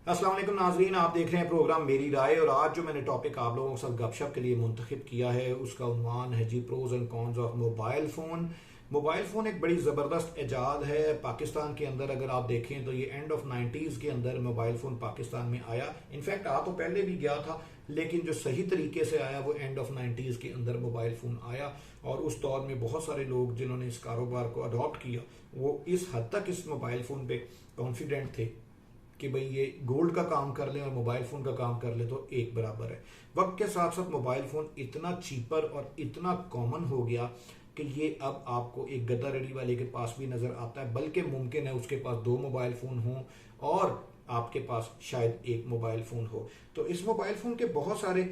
अस्सलाम वालेकुम नाजरीन, आप देख रहे हैं प्रोग्राम मेरी राय। और आज जो मैंने टॉपिक आप लोगों के साथ गपशप के लिए मुंतखब किया है उसका उन्वान है जी pros and cons of mobile phone. Mobile phone एक बड़ी ज़बरदस्त ईजाद है पाकिस्तान के अंदर। अगर आप देखें तो ये एंड ऑफ 90s के अंदर मोबाइल फ़ोन पाकिस्तान में आया। इनफैक्ट आ तो पहले भी गया था, लेकिन जो सही तरीके से आया वो एंड ऑफ 90s के अंदर मोबाइल फ़ोन आया। और उस दौर में बहुत सारे लोग जिन्होंने इस कारोबार को अडॉप्ट किया वो इस हद तक इस मोबाइल फ़ोन पे कॉन्फिडेंट थे कि भाई ये गोल्ड का काम कर ले और मोबाइल फोन का काम कर ले तो एक बराबर है। वक्त के साथ साथ मोबाइल फोन इतना चीपर और इतना कॉमन हो गया कि ये अब आपको एक गद्दा रेडी वाले के पास भी नजर आता है, बल्कि मुमकिन है उसके पास दो मोबाइल फोन हों और आपके पास शायद एक मोबाइल फोन हो। तो इस मोबाइल फोन के बहुत सारे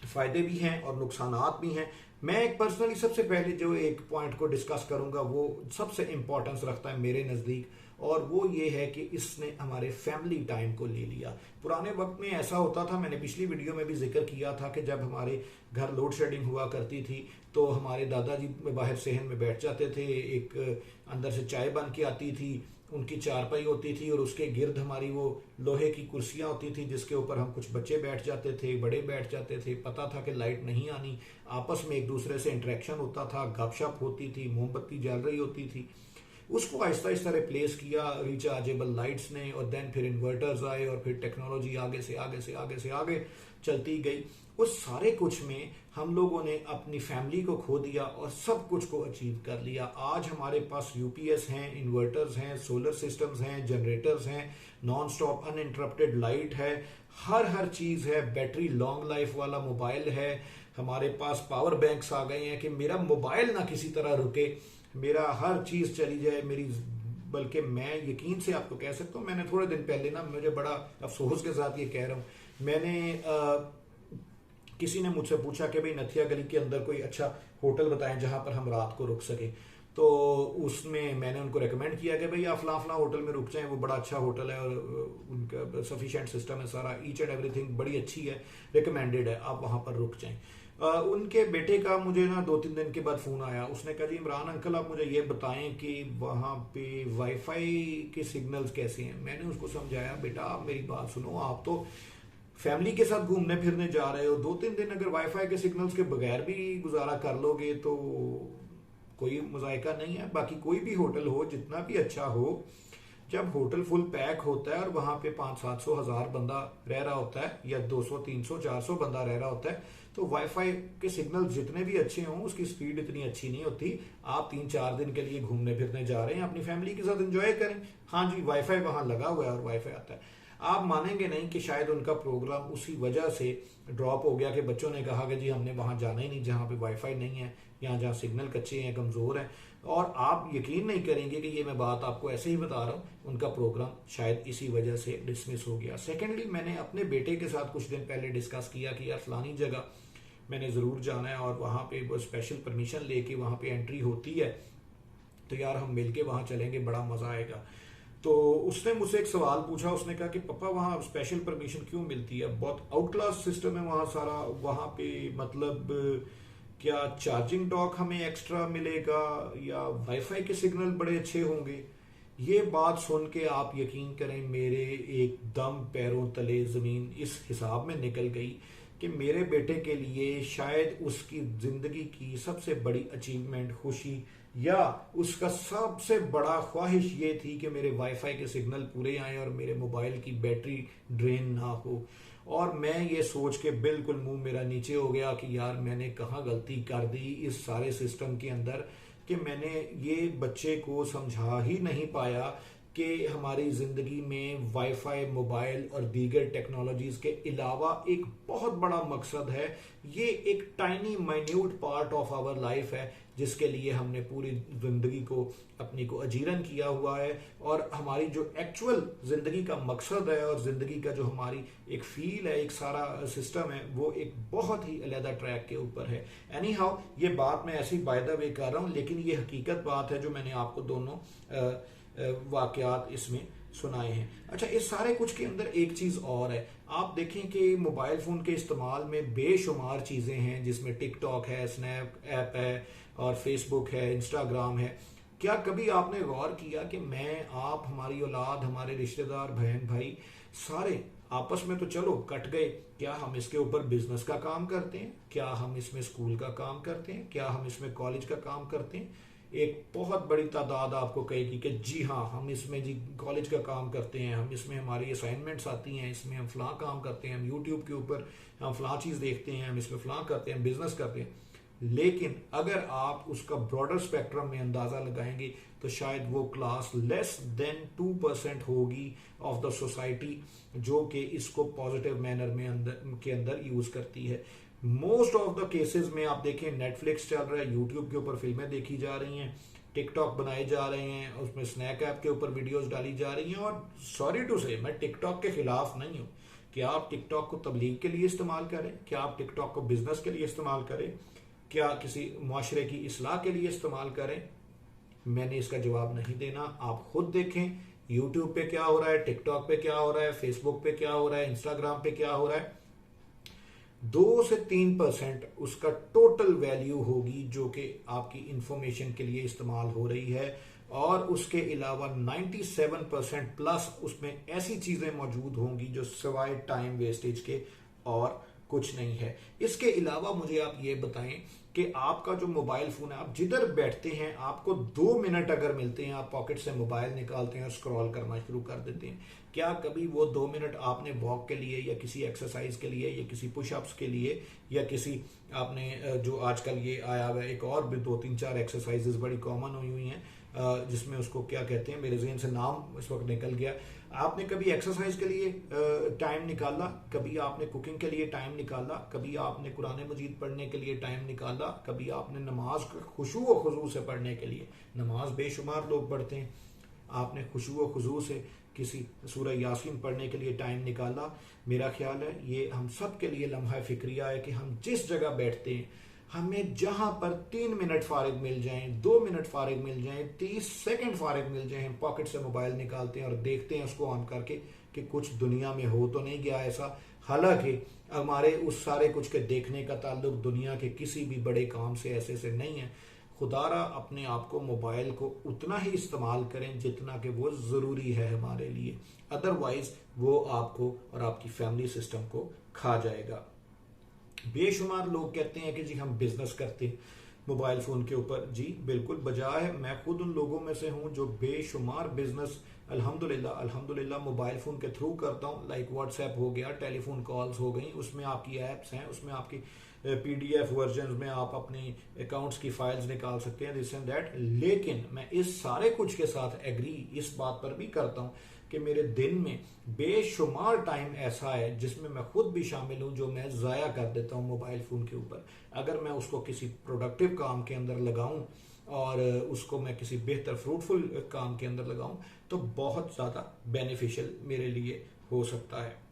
फायदे भी हैं और नुकसानात भी हैं। मैं एक पर्सनली सबसे पहले जो एक पॉइंट को डिस्कस करूंगा वो सबसे इंपॉर्टेंस रखता है मेरे नज़दीक, और वो ये है कि इसने हमारे फैमिली टाइम को ले लिया। पुराने वक्त में ऐसा होता था, मैंने पिछली वीडियो में भी जिक्र किया था कि जब हमारे घर लोड शेडिंग हुआ करती थी तो हमारे दादाजी बाहर सहन में बैठ जाते थे, एक अंदर से चाय बन के आती थी, उनकी चारपाई होती थी और उसके गिर्द हमारी वो लोहे की कुर्सियां होती थी जिसके ऊपर हम कुछ बच्चे बैठ जाते थे, बड़े बैठ जाते थे। पता था कि लाइट नहीं आनी, आपस में एक दूसरे से इंटरेक्शन होता था, गपशप होती थी, मोमबत्ती जल रही होती थी। उसको आहिस्ता आहिस्ता रिप्लेस किया रिचार्जेबल लाइट्स ने, और देन फिर इन्वर्टर्स आए और फिर टेक्नोलॉजी आगे से आगे से आगे से आगे चलती गई। उस सारे कुछ में हम लोगों ने अपनी फैमिली को खो दिया और सब कुछ को अचीव कर लिया। आज हमारे पास यूपीएस हैं, इन्वर्टर्स हैं, सोलर सिस्टम्स हैं, जनरेटर्स हैं, नॉन स्टॉप अनइंटरप्टेड लाइट है, हर चीज है, बैटरी लॉन्ग लाइफ वाला मोबाइल है, हमारे पास पावर बैंक्स आ गए हैं कि मेरा मोबाइल ना किसी तरह रुके, मेरा हर चीज चली जाए मेरी। बल्कि मैं यकीन से आपको कह सकता हूँ, मैंने थोड़े दिन पहले ना, मुझे बड़ा अफसोस के साथ ये कह रहा हूँ, मैंने किसी ने मुझसे पूछा कि भाई नथिया गली के अंदर कोई अच्छा होटल बताएं जहां पर हम रात को रुक सके। तो उसमें मैंने उनको रेकमेंड किया कि भाई आप फला फला होटल में रुक जाएं, वो बड़ा अच्छा होटल है और उनका सफिशिएंट सिस्टम है, सारा ईच एंड एवरीथिंग बड़ी अच्छी है, रिकमेंडेड है, आप वहां पर रुक जाएं। उनके बेटे का मुझे ना 2-3 दिन के बाद फोन आया। उसने कहा जी इमरान अंकल आप मुझे ये बताएं कि वहां पे वाईफाई के सिग्नल्स कैसे हैं। मैंने उसको समझाया बेटा आप मेरी बात सुनो, आप तो फैमिली के साथ घूमने फिरने जा रहे हो, 2-3 दिन अगर वाईफाई के सिग्नल्स के बगैर भी गुजारा कर लोगे तो कोई मुजायका नहीं है। बाकी कोई भी होटल हो, जितना भी अच्छा हो, जब होटल फुल पैक होता है और वहां पे 500-700-1000 बंदा रह रहा होता है या 200-300-400 बंदा रह रहा होता है, तो वाईफाई के सिग्नल जितने भी अच्छे हों उसकी स्पीड इतनी अच्छी नहीं होती। आप 3-4 दिन के लिए घूमने फिरने जा रहे हैं, अपनी फैमिली के साथ एंजॉय करें। हाँ जी, वाईफाई वहां लगा हुआ है और वाईफाई आता है। आप मानेंगे नहीं कि शायद उनका प्रोग्राम उसी वजह से ड्रॉप हो गया कि बच्चों ने कहा कि जी हमने वहां जाना ही नहीं जहां पे वाईफाई नहीं है, यहाँ जहाँ सिग्नल कच्चे हैं, कमजोर हैं। और आप यकीन नहीं करेंगे कि ये मैं बात आपको ऐसे ही बता रहा हूँ, उनका प्रोग्राम शायद इसी वजह से डिसमिस हो गया। सेकेंडली, मैंने अपने बेटे के साथ कुछ दिन पहले डिस्कस किया कि यार फलानी जगह मैंने जरूर जाना है और वहां पे वो स्पेशल परमिशन लेके वहां पे एंट्री होती है, तो यार हम मिलके वहां चलेंगे, बड़ा मजा आएगा। तो उसने मुझसे एक सवाल पूछा, उसने कहा कि पापा वहाँ स्पेशल परमिशन क्यों मिलती है, बहुत आउट क्लास सिस्टम है वहाँ सारा, वहाँ पे मतलब क्या चार्जिंग डॉक हमें एक्स्ट्रा मिलेगा या वाईफाई के सिग्नल बड़े अच्छे होंगे। ये बात सुन के आप यकीन करें मेरे एकदम पैरों तले जमीन इस हिसाब में निकल गई कि मेरे बेटे के लिए शायद उसकी जिंदगी की सबसे बड़ी अचीवमेंट, खुशी या उसका सबसे बड़ा ख्वाहिश ये थी कि मेरे वाईफाई के सिग्नल पूरे आए और मेरे मोबाइल की बैटरी ड्रेन ना हो। और मैं ये सोच के बिल्कुल मुंह मेरा नीचे हो गया कि यार मैंने कहाँ गलती कर दी इस सारे सिस्टम के अंदर कि मैंने ये बच्चे को समझा ही नहीं पाया कि हमारी जिंदगी में वाईफाई, मोबाइल और दीगर टेक्नोलॉजीज के अलावा एक बहुत बड़ा मकसद है। ये एक tiny minute part of our life है जिसके लिए हमने पूरी जिंदगी को अपनी को अजीरन किया हुआ है, और हमारी जो एक्चुअल जिंदगी का मकसद है और जिंदगी का जो हमारी एक फील है, एक सारा सिस्टम है, वो एक बहुत ही अलग ट्रैक के ऊपर है। एनी हाउ, ये बात मैं ऐसी बाय द वे कर रहा हूँ, लेकिन ये हकीकत बात है जो मैंने आपको दोनों वाकयात इसमें सुनाए हैं। अच्छा, इस सारे कुछ के अंदर एक चीज और है, आप देखें कि मोबाइल फोन के इस्तेमाल में बेशुमार चीजें हैं जिसमें टिकटॉक है, स्नैप ऐप है और फेसबुक है, इंस्टाग्राम है। क्या कभी आपने गौर किया कि मैं, आप, हमारी औलाद, हमारे रिश्तेदार, बहन भाई सारे आपस में तो चलो कट गए, क्या हम इसके ऊपर बिजनेस का काम करते हैं? क्या हम इसमें स्कूल का काम करते हैं? क्या हम इसमें कॉलेज का काम करते हैं? एक बहुत बड़ी तादाद आपको कहेगी कि जी हाँ, हम इसमें जी कॉलेज का काम करते हैं, हम इसमें हमारी असाइनमेंट्स आती हैं, इसमें हम फलां काम करते हैं, हम यूट्यूब के ऊपर हम फलां चीज़ देखते हैं, हम इसमें फलां करते हैं, बिजनेस करते हैं। लेकिन अगर आप उसका ब्रॉडर स्पेक्ट्रम में अंदाजा लगाएंगे तो शायद वो क्लास लेस देन 2% होगी ऑफ द सोसाइटी जो कि इसको पॉजिटिव मैनर में के अंदर यूज करती है। मोस्ट ऑफ द केसेस में आप देखें, नेटफ्लिक्स चल रहा है, यूट्यूब के ऊपर फिल्में देखी जा रही हैं, टिकटॉक बनाए जा रहे हैं, उसमें स्नैक ऐप के ऊपर वीडियोस डाली जा रही हैं। और सॉरी टू से, मैं टिकटॉक के खिलाफ नहीं हूं कि आप टिकटॉक को तबलीग के लिए इस्तेमाल करें, क्या आप टिकटॉक को बिजनेस के लिए इस्तेमाल करें, क्या किसी मुआशरे की इस्लाह के लिए इस्तेमाल करें। मैंने इसका जवाब नहीं देना, आप खुद देखें यूट्यूब पे क्या हो रहा है, टिकटॉक पे क्या हो रहा है, फेसबुक पे क्या हो रहा है, इंस्टाग्राम पे क्या हो रहा है। 2 से 3% उसका टोटल वैल्यू होगी जो कि आपकी इंफॉर्मेशन के लिए इस्तेमाल हो रही है, और उसके अलावा 97% प्लस उसमें ऐसी चीजें मौजूद होंगी जो सिवाय टाइम वेस्टेज के और कुछ नहीं है। इसके अलावा मुझे आप ये बताएं कि आपका जो मोबाइल फोन है, आप जिधर बैठते हैं आपको 2 मिनट अगर मिलते हैं, आप पॉकेट से मोबाइल निकालते हैं और स्क्रॉल करना शुरू कर देते हैं। क्या कभी वो 2 मिनट आपने वॉक के लिए या किसी एक्सरसाइज के लिए या किसी पुशअप्स के लिए या किसी आपने जो आजकल ये आया हुआ है एक और भी 2-3-4 एक्सरसाइजेस बड़ी कॉमन हुई हैं, जिसमें उसको क्या कहते हैं, मेरे ज़हन से नाम इस वक्त निकल गया। आपने कभी एक्सरसाइज के लिए टाइम निकाला? कभी आपने कुकिंग के लिए टाइम निकाला? कभी आपने कुरान मजीद पढ़ने के लिए टाइम निकाला? कभी आपने नमाज खुशू व खुजू से पढ़ने के लिए, नमाज बेशुमार लोग पढ़ते हैं, आपने खुशू व खुजू से किसी सूरह यासीन पढ़ने के लिए टाइम निकाला? मेरा ख्याल है ये हम सब के लिए लम्हा फिक्रिया है कि हम जिस जगह बैठते हैं, हमें जहां पर 3 मिनट फारिग मिल जाएं, 2 मिनट फारिग मिल जाएं, 30 सेकंड फारिग मिल जाएं, हम पॉकेट से मोबाइल निकालते हैं और देखते हैं उसको ऑन करके कि कुछ दुनिया में हो तो नहीं गया ऐसा। हालांकि हमारे उस सारे कुछ के देखने का ताल्लुक दुनिया के किसी भी बड़े काम से ऐसे से नहीं है। खुदारा अपने आप को, मोबाइल को उतना ही इस्तेमाल करें जितना कि वो ज़रूरी है हमारे लिए, अदरवाइज वो आपको और आपकी फैमिली सिस्टम को खा जाएगा। बेशुमार लोग कहते हैं कि जी हम बिजनेस करते हैं मोबाइल फोन के ऊपर। जी बिल्कुल बजाय, मैं खुद उन लोगों में से हूं जो बेशुमार बिजनेस अल्हम्दुलिल्लाह मोबाइल फोन के थ्रू करता हूं। लाइक व्हाट्सएप हो गया, टेलीफोन कॉल्स हो गई, उसमें आपकी एप्स हैं, उसमें आपकी पीडीएफ वर्जन में आप अपनी अकाउंट्स की फाइल्स निकाल सकते हैं, दिस एंड दैट। लेकिन मैं इस सारे कुछ के साथ एग्री इस बात पर भी करता हूं कि मेरे दिन में बेशुमार टाइम ऐसा है जिसमें मैं खुद भी शामिल हूं जो मैं जाया कर देता हूं मोबाइल फोन के ऊपर। अगर मैं उसको किसी प्रोडक्टिव काम के अंदर लगाऊं और उसको मैं किसी बेहतर फ्रूटफुल काम के अंदर लगाऊं तो बहुत ज्यादा बेनिफिशियल मेरे लिए हो सकता है।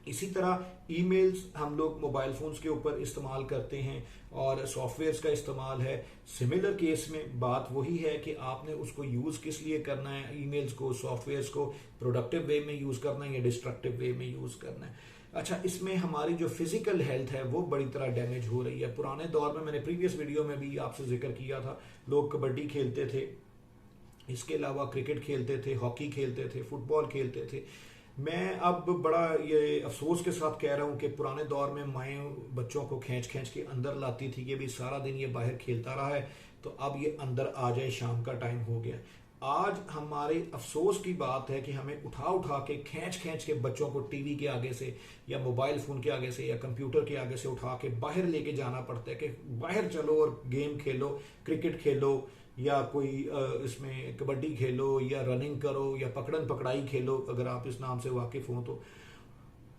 इसी तरह ईमेल्स हम लोग मोबाइल फोन्स के ऊपर इस्तेमाल करते हैं और सॉफ्टवेयर्स का इस्तेमाल है। सिमिलर केस में बात वही है कि आपने उसको यूज किस लिए करना है, ईमेल्स को, सॉफ्टवेयर्स को प्रोडक्टिव वे में यूज करना है या डिस्ट्रक्टिव वे में यूज करना है। अच्छा, इसमें हमारी जो फिजिकल हेल्थ है वो बड़ी तरह डैमेज हो रही है। पुराने दौर में, मैंने प्रीवियस वीडियो में भी आपसे जिक्र किया था, लोग कबड्डी खेलते थे, इसके अलावा क्रिकेट खेलते थे, हॉकी खेलते थे, फुटबॉल खेलते थे। मैं अब बड़ा ये अफसोस के साथ कह रहा हूँ कि पुराने दौर में माएँ बच्चों को खींच खींच के अंदर लाती थी कि भी सारा दिन ये बाहर खेलता रहा है तो अब ये अंदर आ जाए, शाम का टाइम हो गया। आज हमारे अफसोस की बात है कि हमें उठा उठा के खींच खींच के बच्चों को टीवी के आगे से या मोबाइल फोन के आगे से या कंप्यूटर के आगे से उठा के बाहर लेके जाना पड़ता है कि बाहर चलो और गेम खेलो, क्रिकेट खेलो या कोई इसमें कबड्डी खेलो या रनिंग करो या पकड़न पकड़ाई खेलो, अगर आप इस नाम से वाकिफ हो तो।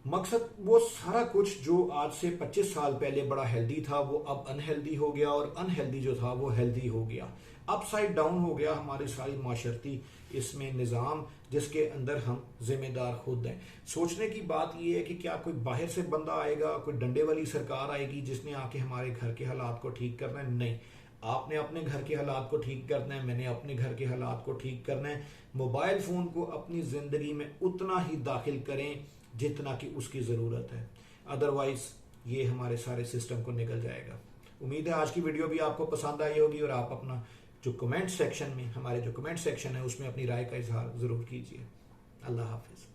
मकसद वो सारा कुछ जो आज से 25 साल पहले बड़ा हेल्दी था वो अब अनहेल्दी हो गया, और अनहेल्दी जो था वो हेल्दी हो गया, अपसाइड डाउन हो गया हमारी सारी माशरती इसमें निज़ाम, जिसके अंदर हम जिम्मेदार खुद हैं। सोचने की बात यह है कि क्या कोई बाहर से बंदा आएगा, कोई डंडे वाली सरकार आएगी जिसने आके हमारे घर के हालात को ठीक करना है? नहीं, आपने अपने घर के हालात को ठीक करना है, मैंने अपने घर के हालात को ठीक करना है। मोबाइल फोन को अपनी जिंदगी में उतना ही दाखिल करें जितना कि उसकी जरूरत है, अदरवाइज ये हमारे सारे सिस्टम को निकल जाएगा। उम्मीद है आज की वीडियो भी आपको पसंद आई होगी और आप अपना जो कमेंट सेक्शन में, हमारे जो कमेंट सेक्शन है उसमें अपनी राय का इजहार ज़रूर कीजिए। अल्लाह हाफिज़।